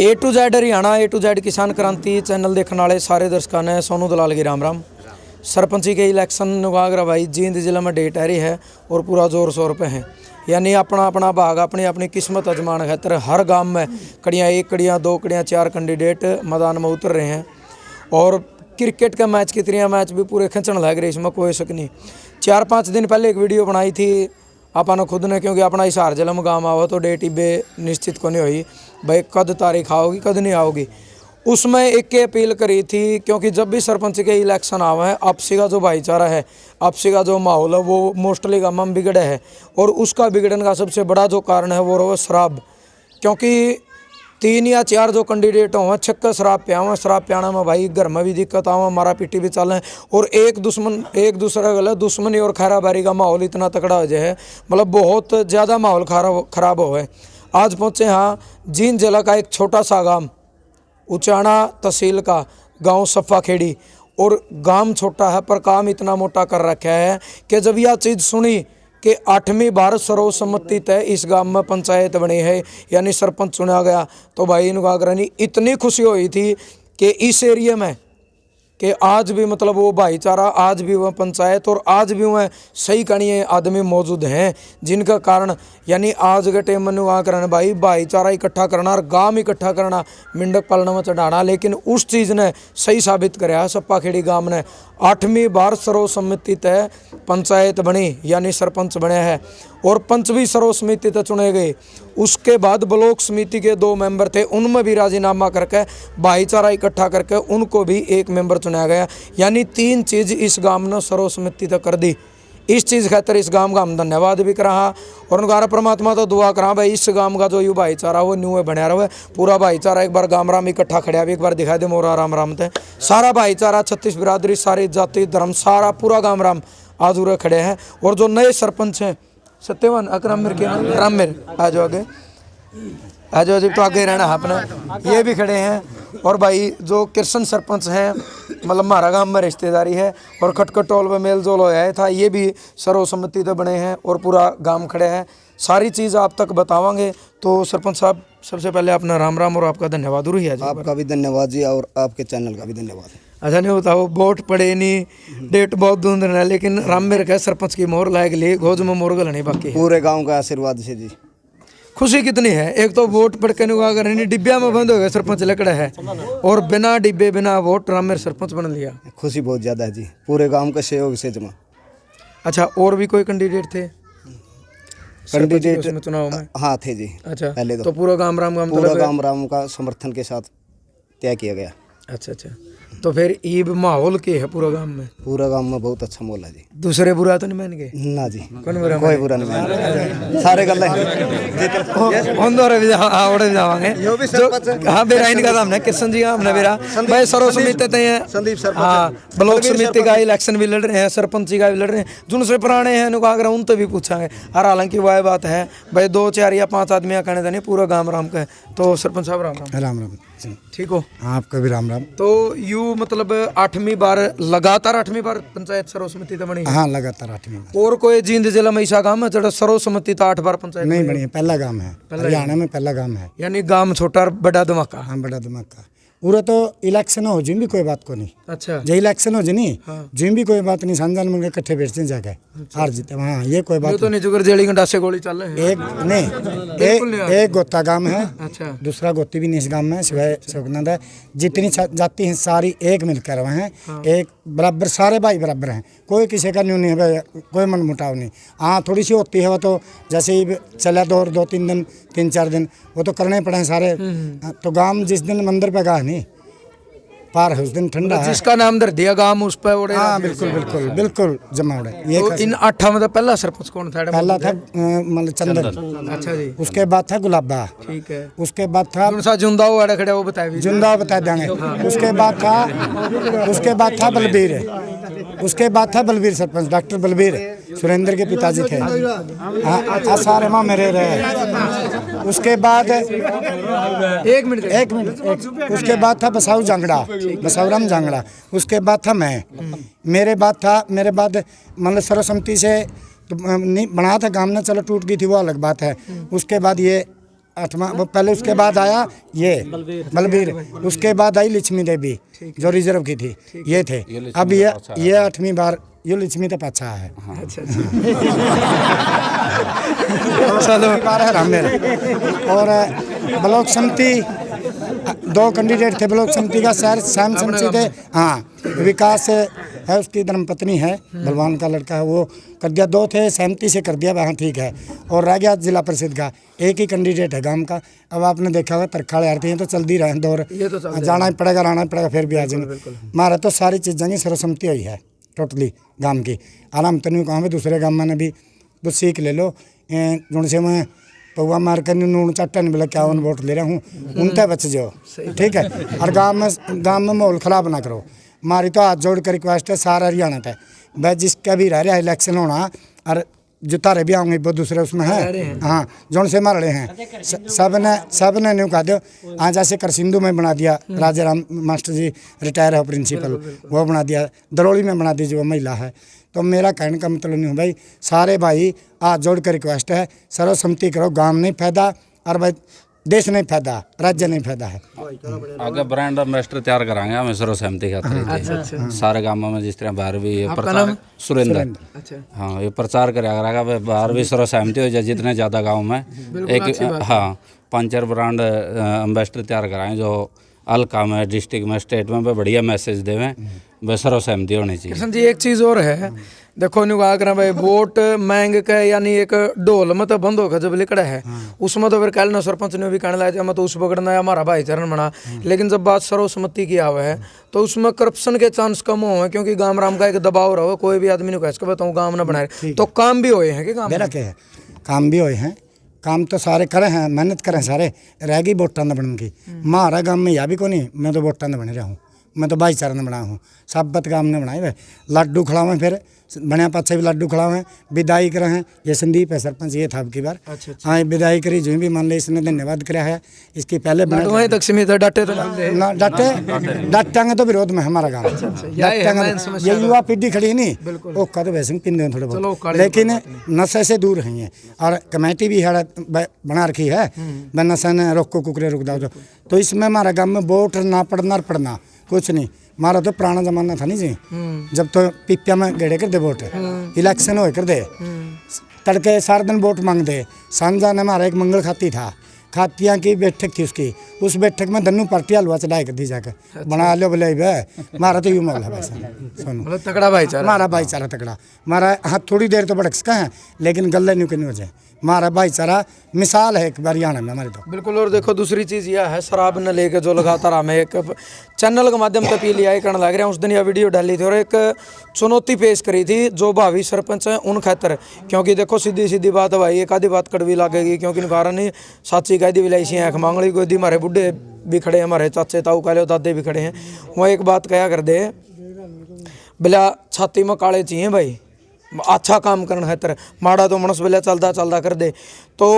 A to Z Haryana A to Z Kisan Kranti channel देखने वाले सारे दर्शकों ने सोनू दलाल की राम राम। सरपंची के इलेक्शन नुगागरा भाई जींद जिले में डेट आ रही है और पूरा जोर शोर पे है। यानी अपना अपना भाग अपनी अपनी किस्मत अजमान खातर हर गांव में कड़ियाँ 1 कड़ियाँ 2 कड़ियाँ 4 कैंडिडेट मैदान में उतर रहे हैं। और क्रिकेट का मैच की तरह मैच भी पूरे खिंचन लग रहे, इसमें कोई शक नहीं। 4-5 दिन पहले एक वीडियो बनाई थी अपन खुद ने, क्योंकि अपना हिसार जिले में गाँव आओ तो डेट इबे निश्चित को नहीं हुई भाई कद तारीख आओगी कद नहीं आओगी। उसमें एक अपील करी थी, क्योंकि जब भी सरपंच के इलेक्शन आवा है आपसी का जो भाईचारा है, आपसी का जो माहौल है वो मोस्टली गाँव में बिगड़े है। और उसका बिगड़ने का सबसे बड़ा जो कारण है वो रहा शराब। क्योंकि 3 या 4 जो कैंडिडेट हों छक्का शराब पियावा, शराब पियाना में भाई घर में भी दिक्कत आवा, मारा पीटी भी चले और एक दूसरा गलत दुश्मनी और खैराबारी का माहौल इतना तकड़ा हो जाए, मतलब बहुत ज़्यादा माहौल खराब हो है। आज पहुँचे हाँ जींद जिला का एक छोटा सा गांव उचाना तहसील का गांव सफ़ाखेड़ी। और गांव छोटा है पर काम इतना मोटा कर रखा है कि जब यह चीज़ सुनी कि 8वीं बार सर्वसम्मति तय इस गांव में पंचायत बनी है, यानी सरपंच चुना गया, तो भाई नुगागरानी इतनी खुशी हुई थी कि इस एरिया में कि आज भी मतलब वो भाईचारा, आज भी वह पंचायत और आज भी वह सही कणिए आदमी मौजूद हैं, जिनका कारण यानी आज के टाइम में नुगागरानी भाई भाईचारा इकट्ठा करना और गांव इकट्ठा करना, मिंडक पालने में चढ़ाना, लेकिन उस चीज़ ने सही साबित कराया। सप्पाखेड़ी गांव ने 8वीं बार सर्वसम्मति तय पंचायत बनी, यानी सरपंच बने हैं और पंच भी सर्वसम्मति तय चुने गए। उसके बाद ब्लॉक समिति के 2 मेंबर थे, उनमें भी राजीनामा करके भाईचारा इकट्ठा करके उनको भी 1 मेंबर चुनाया गया। यानी 3 चीज़ इस गांव ने सर्वसम्मति तय कर दी। इस चीज़ खातर इस गांव का हम धन्यवाद भी करा और उनका परमात्मा तो दुआ करा भाई इस गांव का जो यू भाईचारा वो न्यू बना रहे, पूरा भाईचारा एक बार गाम राम इकट्ठा खड़ा भी एक बार दिखा दे मोरा राम राम थे सारा भाईचारा 36 बिरादरी सारी जाति धर्म सारा पूरा गाम राम आज उरे खड़े हैं। और जो नए सरपंच हैं सत्यवान अकरम मिर के राम मिर आ जाओ आगे, आ जाओ जब तो आगे रहना अपना, ये भी खड़े हैं। और भाई जो कृष्ण सरपंच हैं मतलब हमारा गांव में रिश्तेदारी है और खटखटोल में मेल जोल होया था, ये भी सर्वसम्मति तो बने हैं और पूरा गांव खड़े हैं। सारी चीज़ आप तक बतावांगे। तो सरपंच साहब सबसे पहले अपना राम राम और आपका धन्यवाद हुई है जी। आपका भी धन्यवाद जी और आपके चैनल का भी धन्यवाद। अच्छा नहीं बताओ वोट पड़े नहीं, डेट बहुत दूर है, लेकिन राम मेरे कह सरपंच की मोहर लायक लिए गोज में मोर गलनी बाकी पूरे गाँव का आशीर्वाद से जी। खुशी कितनी है, एक तो वोट पड़ के अगर डिब्बिया में बंद हो गया सरपंच लकड़ा है और बिना डिब्बे बिना वोट राम मेरे सरपंच बन लिया। खुशी बहुत ज़्यादा है जी, पूरे गांव के सहयोग से जमा। अच्छा और भी कोई कैंडिडेट थे कैंडिडेट चुनाव में? हाँ थे जी। अच्छा पहले तो पूरा गाम राम का समर्थन के साथ तय किया गया। अच्छा तो फिर ईब माहौल के है पूरा गांव में? पूरा गांव में बहुत अच्छा माहौल है जी। दूसरे बुरा तो नहीं मान गए ना जी? कोई बुरा नहीं मान सारे गल हाँ बेरा इनका नाम है कृष्ण जी, हमने बेरा भाई सर्वसम्मति तय है संदीप सर। हाँ ब्लॉक समिति का इलेक्शन भी लड़ रहे हैं, सरपंची का भी लड़ रहे हैं, जिनसे पुराने हैं नुगागरा उन तो भी पूछांगे। और हालांकि वह बात है भाई 2 4 या 5 आदमी कहने देने पूरा गाँव राम का है। तो सरपंच साहब राम राम। राम राम ठीक हो? आपका भी राम राम। तो यू मतलब 8वीं बार लगातार 8वीं बार पंचायत सर्वसम्मति तो बनी? हाँ लगातार 8वीं बार। और कोई जींद जिला में ऐसा गांव है जो सर्वसम्मति तो 8 बार पंचायत नहीं बनी है? पहला गांव है हरियाणा में, पहला गांव है। यानी गांव छोटा बड़ा धमाका। हाँ बड़ा धमाका। पूरा तो इलेक्शन हो जिन भी कोई बात को नहीं। अच्छा जो इलेक्शन हो जी जिन भी कोई बात नहीं, संजान में इकट्ठे बैठते जाके हार जीते वहाँ, ये कोई बात तो नहीं। जुगर जेली गंडा से गोली चल रही है। एक नहीं एक गोता गांव है। अच्छा दूसरा गोती भी नहीं इस गांव में सिवाय शोकनंद है। जितनी जाति हैं सारी एक मिलकर वहाँ हैं। हाँ। एक बराबर, सारे भाई बराबर हैं, कोई किसी का न्यू नहीं है, कोई मन मुटाव नहीं। हाँ थोड़ी सी होती है वो तो जैसे ही चला 2-3 दिन 3-4 दिन वो तो करने पड़े हैं सारे। तो गांव जिस दिन मंदिर पे गा नहीं पार है उस दिन ठंडा है, जिसका नाम धर दिया गांव उस पर उड़े। हाँ बिल्कुल जमा उड़े। ये तो इन 8 में पहला सरपंच कौन था? पहला था मतलब चंदन। अच्छा जी। उसके बाद था गुलाबा। ठीक है। उसके बाद था जुंदा खड़ा वो बताए जुंदा बता देंगे। उसके बाद था बलबीर। उसके बाद था बलबीर सरपंच, डॉक्टर बलबीर सुरेंद्र के पिताजी थे। हाँ सारे माँ मेरे रहे। उसके बाद एक मिनट उसके बाद था बसाऊ जांगड़ा, बसाऊराम जांगड़ा। उसके बाद था मैं, मेरे बाद मतलब सर्वसम्मति से तो नहीं बना था गांव ने, चलो टूट गई थी वो अलग बात है। उसके बाद ये 8वां, वो पहले उसके बाद आया ये बलबीर, उसके बाद आई लक्ष्मी देवी जो रिजर्व की थी, ये थे। अब ये 8वीं बार ये लक्ष्मी तो पाछा है। चलो बार है रामेर। और ब्लॉक समिति 2 कैंडिडेट थे ब्लॉक समिति का, शहर श्याम शमशी थे। हाँ, विकास है उसकी धर्मपत्नी है, बलवान का लड़का है, वो कर दिया। 2 थे, सहमति से कर दिया, वहाँ ठीक है। और रह गया जिला परिषद का, एक ही कैंडिडेट है गांव का। अब आपने देखा होगा तरखाड़े आरती हैं तो चलती रहे दौर, जाना ही पड़ेगा, रहना ही पड़ेगा, फिर भी आ जाएंगे। हमारा तो सारी चीज़ें की सर्वसम्मति हुई है टोटली गांव की। आराम तनु कहाँ दूसरे गाँव में भी तो सीख ले लो, जो से मैं पौवा मार कर नून चाटा नहीं बोला क्या उन वोट ले रहा हूँ, उनका बच जाओ, ठीक है। और गांव में माहौल ख़राब ना करो। हमारी तो हाथ जोड़ कर रिक्वेस्ट है सारा हरियाणा तक, भाई जिसका भी रह रहा है इलेक्शन होना, और जो तारे भी आएंगे वो दूसरे उसमें है। हाँ, जो से मार रहे हैं सब ने न्यू कहा दो। आज जैसे कर सिंधु में बना दिया, राजा राम मास्टर जी रिटायर है प्रिंसिपल, वो बना दिया। दरौली में बना दी जो महिला है। तो मेरा कहने का मतलब नहीं हो भाई, सारे भाई हाथ जोड़ कर रिक्वेस्ट है, सर्वसम्मति करो। गांव नहीं फायदा और भाई देश नहीं फायदा, राज्य नहीं फायदा है। आगे ब्रांड एम्बेसडर तैयार कराएंगे हम सर्वसहमति खातिर। सारे गांवों में जिस तरह बाहर भी सुरेंद्र, हाँ, ये प्रचार करेगा बाहर भी सर्वसहमति हो जाए जितने ज़्यादा गाँव में। एक हाँ 5-4 ब्रांड एम्बेसडर तैयार कराएं जो हल्का में, डिस्ट्रिक्ट में, स्टेट में बढ़िया मैसेज देवें, वह सर्वसहमति होनी चाहिए। कृष्ण जी एक चीज़ और है, देखो न्यू कहा करें भाई वोट मांग के यानी एक ढोल में तो बंद होकर जब लिकड़ा है, उसमें तो फिर कल ना सरपंच ने भी कहने लगा मैं तो उस पकड़ना है हमारा भाईचारण बना। लेकिन जब बात सर्वसम्मति की आवे है तो उसमें करप्शन के चांस कम हो, क्योंकि गांव राम का एक दबाव रहो, कोई भी आदमी नहीं कह बताऊँ गाँव ना बनाए। तो काम भी हुए हैं कि काम भी हुए हैं, काम तो सारे करे हैं, मेहनत करें सारे। रह गई वोटां न बनन की, हमारा गाँव में या भी को नहीं, मैं तो वोटां न बने रहा हूँ, मैं तो भाईचारा ने बना हूँ। साबत गाँव ने बनाए हुए लड्डू खिलावें, फिर बने पाछे भी लड्डू खिलावें, विदाई करें। ये संदीप है सरपंच, ये था अब की बार। हाँ, विदाई करी जो भी मान ले, इसने धन्यवाद कराया है। इसकी पहले वहीं तक सीमित है, डटे तो डटेंगे तो विरोध में हमारा गाँव। ये युवा पीढ़ी खड़ी नहीं, वो कद वैसे पिंदे थोड़े बहुत, लेकिन नशे से दूर है ये। और कमेटी भी है बना रखी है, नशे ने रोको कुकरे रुक दाओ। तो इसमें हमारा गाँव में वोट ना पड़ना कुछ नहीं। हमारा तो पुराना जमाना था नहीं जी, जब तो पिपिया में गेड़े कर दे वोट, इलेक्शन हो कर दे, तड़के सारे दिन वोट मांग दे। सांझा ने हमारा एक मंगल खाती था, खातियाँ की बैठक थी उसकी, उस बैठक में धनु पार्टी हलवा चढ़ाई कर दी जाकर, बना लो बोले हमारा तो यूँ मामला वैसा सोनू तगड़ा भाईचारा, हमारा भाईचारा तगड़ा। हमारा हाथ थोड़ी देर तो भड़क सका है, लेकिन गले नहीं करनी हो जाए। हमारा भाईचारा मिसाल है एक हरियाणा में हमारे तो बिल्कुल। और देखो दूसरी चीज़ यह है, शराब न लेके जो लगातार हमें एक चैनल के माध्यम से पी लिया करने लग रहे हैं। उस दिन यह वीडियो डाली थी और एक चुनौती पेश करी थी जो भावी सरपंच हैं उन खातर, क्योंकि देखो सीधी बात है भाई, एक आधी बात कड़वी लगेगी, क्योंकि कारण नहीं साची कह दी विलायसी आँख मांगली कोई दी। हमारे बुढ़े भी खड़े हैं, हमारे चाचे ताऊ काले दादे भी खड़े हैं, वह एक बात कहा कर दे बिला छाती में काले चाहिए भाई, अच्छा काम करना है तेरे, माड़ा तो मनस बेला चलता कर दे। तो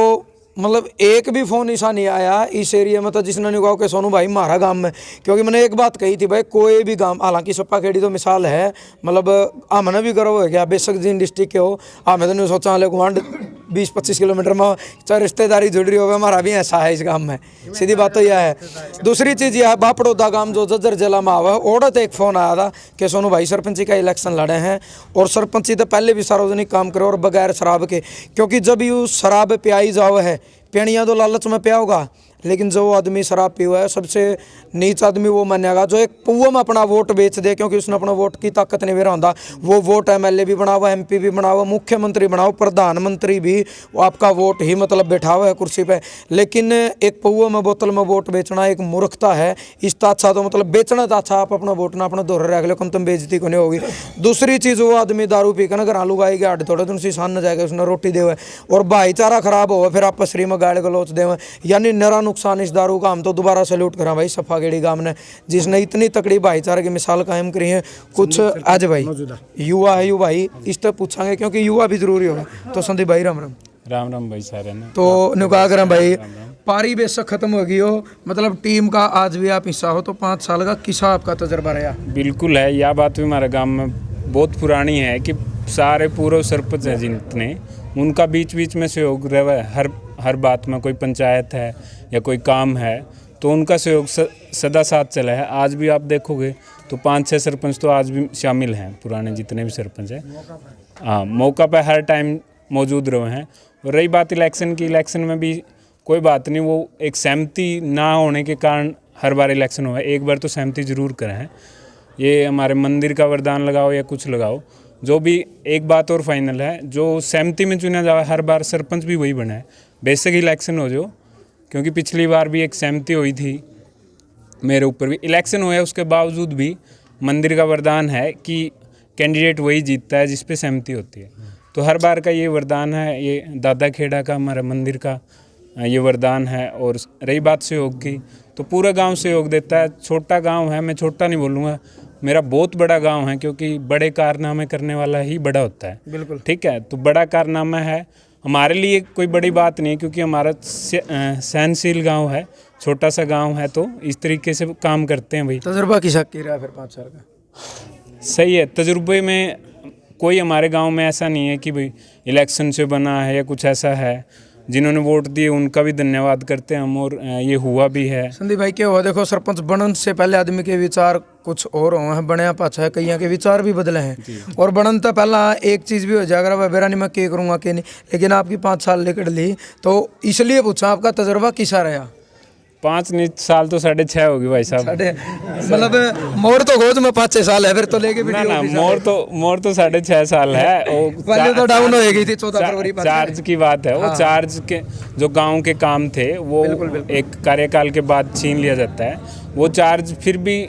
मतलब एक भी फ़ोन ऐसा नहीं आया इस एरिया में तो जिसने नहीं कहा कि सोनू भाई हमारा गांव में, क्योंकि मैंने एक बात कही थी भाई कोई भी गांव, हालांकि सप्पा खेड़ी तो मिसाल है, मतलब हमने भी गर्व हो गया बेशक जिन डिस्ट्रिक्ट के हो, हमें तो नहीं सोचा हाले गुआंढ 20-25 किलोमीटर में चाहे रिश्तेदारी जुड़ रही हो, हमारा भी ऐसा है इस गांव में, सीधी बात तो यह है। दूसरी चीज़ यह है, बापड़ौदा गांव जो जज्जर जिला में आवा, ओढ़त एक फ़ोन आया था कि सोनू भाई सरपंची का इलेक्शन लड़े हैं और सरपंची तो पहले भी सार्वजनिक काम करो और बगैर शराब के, क्योंकि जब यू शराब पियाई जाओ है, पेड़ियाँ तो लालच में पिया होगा, लेकिन जो आदमी शराब पी हुआ है सबसे नीच आदमी वो मानेगा जो एक पुआ में अपना वोट बेच दे, क्योंकि उसने अपना वोट की ताकत नहीं बेरा होता। वो वोट एमएलए भी बनाओ, एमपी भी बनाओ, मुख्यमंत्री बनाओ, प्रधानमंत्री भी, वो आपका वोट ही मतलब बैठा हुआ है कुर्सी पे। लेकिन एक पुआ में बोतल में वोट बेचना एक मूर्खता है। इसका अच्छा तो मतलब बेचना तो अच्छा, आप अपना वोट ना अपना दोहरे रख लो, कम तुम बेइज्जती को नहीं होगी। दूसरी चीज़ वो आदमी दारू पी कर ना घर आलू गाई के आड़ थोड़े दिन से सान न जाएगा, उसने रोटी दे हुए और भाईचारा खराब हो फिर आप श्री में गाड़ गलोच दे, यानी नरा नुकसान इस दारू का। हम तो दोबारा सैल्यूट करा भाई सफागेड़ी गांव ने, जिसने इतनी तकड़ी भाईचारे की मिसाल कायम करी है। कुछ आज भाई युवा है, युवा ही इस तक पूछांगे क्योंकि युवा भी जरूरी होगा। तो संदीप भाई राम राम भाई सारे ने तो नुका करें भाई, पारी बेशक खत्म हो गई हो, मतलब टीम का आज भी आप हिस्सा हो, तो 5 साल का किसा आपका तजर्बा रहा? बिल्कुल है, यह बात भी हमारे गांव में बहुत पुरानी है कि सारे पूर्व सरपंच हैं जितने, उनका बीच बीच में सहयोग रहा है हर बात में, कोई पंचायत है या कोई काम है तो उनका सहयोग सदा साथ चला है। आज भी आप देखोगे तो 5-6 सरपंच तो आज भी शामिल हैं, पुराने जितने भी सरपंच हैं। हाँ, मौका पर हर टाइम मौजूद रहे हैं। और रही बात इलेक्शन की, इलेक्शन में भी कोई बात नहीं, वो एक सहमति ना होने के कारण हर बार इलेक्शन हुआ है। एक बार तो सहमति ज़रूर करें हैं, ये हमारे मंदिर का वरदान लगाओ या कुछ लगाओ, जो भी एक बात और फाइनल है, जो सहमति में चुना जाए हर बार सरपंच भी वही बना है। बेशक इलेक्शन हो जो, क्योंकि पिछली बार भी एक सहमति हुई थी, मेरे ऊपर भी इलेक्शन हुआ है, उसके बावजूद भी मंदिर का वरदान है कि कैंडिडेट वही जीतता है जिस पे सहमति होती है। तो हर बार का ये वरदान है, ये दादा खेड़ा का, हमारा मंदिर का ये वरदान है। और रही बात सहयोग की, तो पूरा गांव सहयोग देता है। छोटा गांव है, मैं छोटा नहीं बोलूँगा, मेरा बहुत बड़ा गांव है, क्योंकि बड़े कारनामे करने वाला ही बड़ा होता है। बिल्कुल ठीक है, तो बड़ा कारनामा है हमारे लिए, कोई बड़ी बात नहीं है, क्योंकि हमारा सहनशील गांव है, छोटा सा गांव है, तो इस तरीके से काम करते हैं भाई। तजुर्बा किसा की रहा है फिर 5 साल का? सही है, तजुर्बे में कोई हमारे गांव में ऐसा नहीं है कि भाई इलेक्शन से बना है या कुछ ऐसा है। जिन्होंने वोट दिए उनका भी धन्यवाद करते हैं हम, और ये हुआ भी है। संदीप भाई क्या हुआ, देखो सरपंच बनन से पहले आदमी के विचार कुछ और हुए हैं, बनया पाछा है, कईया के विचार भी बदले हैं। और बनन तो पहला एक चीज़ भी हो जाएगा, भाई बेरानी मैं क्या करूँगा क्या नहीं, लेकिन आपकी 5 साल निकल ली, तो इसलिए पूछा आपका तजुर्बा किसा रहा? 5 साल तो 6.5 होगी भाई साहब। मतलब मोर तो गोद में 5-6 साल है फिर तो लेके भी ना मोर तो 6.5 साल है। पहले तो डाउन हो गई थी 14 फरवरी पर। चार्ज की बात है, वो चार्ज के जो गांव के काम थे वो एक कार्यकाल के बाद छीन लिया जाता है। वो चार्ज फिर भी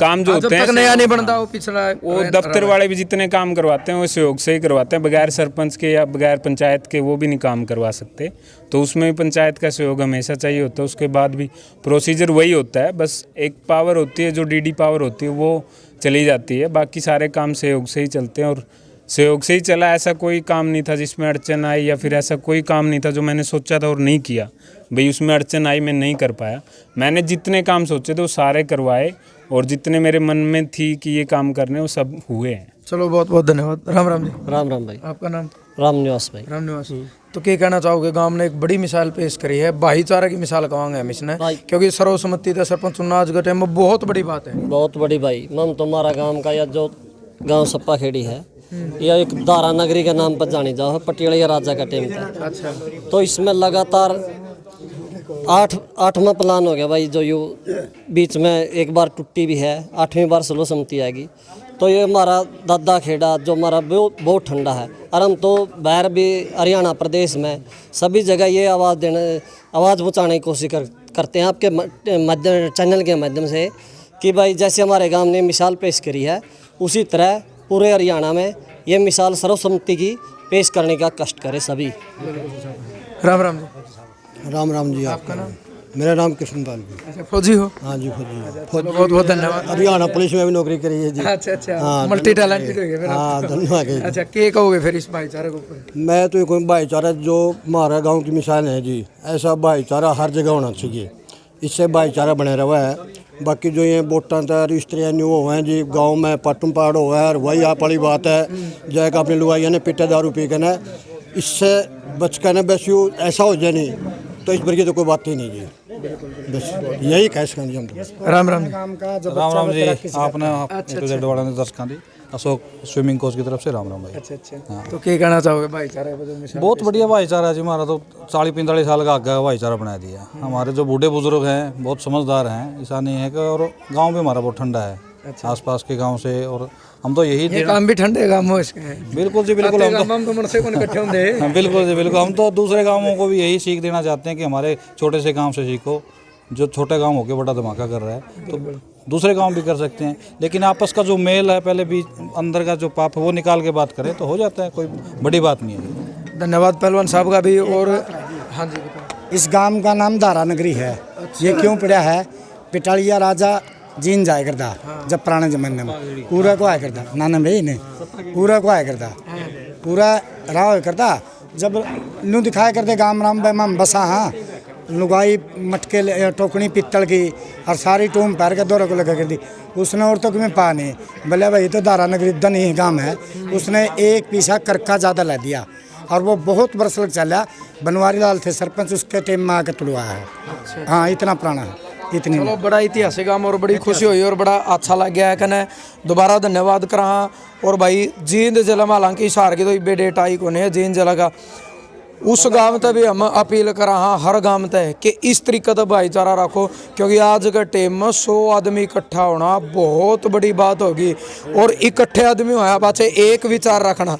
काम जो होते हैं, नया नहीं बनता, वो पिछला वो दफ्तर वाले भी जितने काम करवाते हैं वो सहयोग से ही करवाते हैं, बगैर सरपंच के या बगैर पंचायत के वो भी नहीं काम करवा सकते। तो उसमें भी पंचायत का सहयोग हमेशा चाहिए होता है। उसके बाद भी प्रोसीजर वही होता है, बस एक पावर होती है जो डीडी पावर होती है वो चली जाती है, बाकी सारे काम सहयोग से ही चलते हैं। और सहयोग से ही चला, ऐसा कोई काम नहीं था जिसमें अड़चन आई, या फिर ऐसा कोई काम नहीं था जो मैंने सोचा था और नहीं किया, भाई उसमें अड़चन आई मैं नहीं कर पाया। मैंने जितने काम सोचे थे वो सारे करवाए, और जितने मेरे मन में थी कि ये काम करने वो सब हुए हैं। चलो बहुत बहुत धन्यवाद। राम राम जी। राम राम भाई। आपका नाम? रामनिवास भाई। रामनिवास। तो क्या कहना चाहोगे, गांव ने एक बड़ी मिसाल पेश करी है, भाईचारा की मिसाल कहेंगे हम इसने, क्योंकि सर्वसम्मति से सरपंच चुनना आज के टाइम में बहुत बड़ी बात है। बहुत बड़ी भाई। हम तुम्हारा गांव का, या जो गांव सप्पा खेड़ी है, यह एक दारा नगरी के नाम पर जानी जाओ है, पटियाला राजा का टाइम था। अच्छा। तो इसमें लगातार 8वां प्लान हो गया भाई, जो यू बीच में एक बार टूटी भी है, 8वीं बार सर्वसम्मति आएगी। तो ये हमारा दादा खेड़ा जो हमारा बहुत ठंडा है, और हम तो बाहर भी हरियाणा प्रदेश में सभी जगह ये आवाज़ पहुँचाने की कोशिश करते हैं आपके माध्यम, चैनल के माध्यम से, कि भाई जैसे हमारे गांव ने मिसाल पेश करी है, उसी तरह पूरे हरियाणा में ये मिसाल सर्वसम्मति की पेश करने का कष्ट करें सभी। राम राम जी। राम राम जी। आपका नाम? मेरा नाम कृष्णपाल जी। अच्छा, फौजी हो? हाँ जी, फौजी। बहुत बहुत धन्यवाद। हरियाणा पुलिस में भी नौकरी करी है जी। अच्छा अच्छा, मल्टी टैलेंटेड हो गए फिर। हाँ, धन्यवाद। अच्छा, क्या कहोगे फिर इस भाईचारे के ऊपर? मैं तो कोई भाईचारा जो हमारा गांव की मिसाल है जी, ऐसा भाईचारा हर जगह होना चाहिए, इससे भाईचारा बने रहा है। बाकी जो ये वोटां तक रिश्ते न्यू हुए हैं जी, गांव में पाटू पहाड़ हुआ है, और वही आप वाली बात है, जैक अपनी लुगाइया ने पिटे दारू पी के न, इससे बच कर न बस यूँ ऐसा हो जाए नहीं, तो इस पर की तो कोई बात ही नहीं जी। बस यही कह सकें जी हम तो। राम राम। राम राम जी। आपने वाला ने दर्शकों दी अशोक स्विमिंग कोच की तरफ से राम राम भाई। अच्छा अच्छा। तो क्या कहना चाहोगे भाईचारे में? बहुत बढ़िया भाईचारा है जी, हमारा तो 40-45 साल का आगे भाईचारा बना दिया। हमारे जो बूढ़े बुजुर्ग हैं बहुत समझदार हैं, ऐसा नहीं है कि, और गांव भी हमारा बहुत ठंडा है। अच्छा। आसपास के गांव से, और हम तो यही काम भी ठंडे गाँव में इसके हैं। बिल्कुल जी, बिल्कुल। हम तो मन से कौन इकट्ठे होंगे। बिल्कुल जी, बिल्कुल। हम तो दूसरे गाँवों को भी यही सीख देना चाहते हैं कि हमारे छोटे से गाँव से सीखो, जो छोटे गाँव होकर बड़ा धमाका कर रहा है तो दूसरे गांव भी कर सकते हैं, लेकिन आपस का जो मेल है, पहले भी अंदर का जो पाप है वो निकाल के बात करें तो हो जाता है, कोई बड़ी बात नहीं है। धन्यवाद पहलवान साहब का भी। और हाँ जी, इस गांव का नाम दारा नगरी है। ये क्यों पड़ा है? पिटालिया राजा जीन जाया करता जब पुराने जमाने में, पूरा को आया करता, नाना भाई ने पूरा को आया करता, पूरा राह करता, जब नू दिखाया करते गाम राम में बसा। हाँ, लुगाई मटके टोकनी पित्तल की और सारी टूम पैर के दौरे को लगा कर दी। उसने औरतों की में पा नहीं, बोले भाई तो दारा नगरी दन ही गाँव है, उसने एक पीसा करका ज़्यादा ला दिया, और वो बहुत वर्ष लग चला। बनवारी लाल थे सरपंच, उसके टाइम में आके तुड़वाया है। हाँ, इतना पुराना है, इतनी। चलो, बड़ा ऐतिहासिक काम और बड़ी खुशी हुई और बड़ा अच्छा लग गया है कने। दोबारा धन्यवाद करा। और भाई जींद जिला में हालांकि हिसार की तो डेट आई को नहीं जींद जिला का, उस गांव तक भी हम अपील करा हाँ हर गांव तक कि इस तरीके का भाईचारा रखो, क्योंकि आज के टाइम में 100 आदमी इकट्ठा होना बहुत बड़ी बात होगी। और इकट्ठे आदमी होया पाछे एक विचार रखना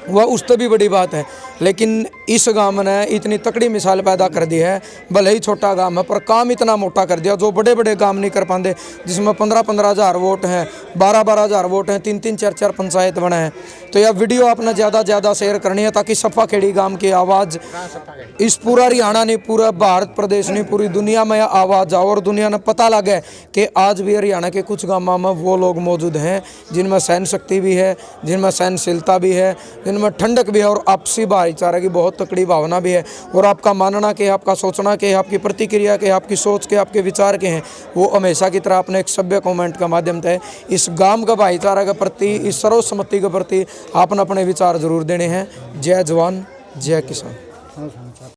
वह उससे भी बड़ी बात है। लेकिन इस गांव ने इतनी तकड़ी मिसाल पैदा कर दी है, भले ही छोटा गांव है पर काम इतना मोटा कर दिया जो बड़े बड़े काम नहीं कर पाते, जिसमें 15-15 हज़ार वोट हैं, 12-12 हज़ार वोट हैं, 3-3 4-4 पंचायत बने हैं। तो यह वीडियो आपने ज़्यादा से ज़्यादा शेयर करनी है ताकि सफाखेड़ी गांव की आवाज़ इस पूरा हरियाणा नहीं, पूरा भारत प्रदेश नहीं, पूरी दुनिया में यह आवाज़ जाओ और दुनिया ने पता लगे कि आज भी हरियाणा के कुछ गाँवों में वो लोग मौजूद हैं जिनमें सहन शक्ति भी है, जिनमें सहनशीलता भी है, जिनमें ठंडक भी है और आपसी भाईचारे की बहुत तकड़ी भावना भी है। और आपका मानना के, आपका सोचना के, आपकी प्रतिक्रिया के, आपकी सोच के, आपके विचार के हैं, वो हमेशा की तरह अपने एक सभ्य कमेंट के माध्यम से इस गांव का भाईचारा के प्रति, इस सर्वसम्मति के प्रति आपने अपने विचार जरूर देने हैं। जय जवान जय किसान।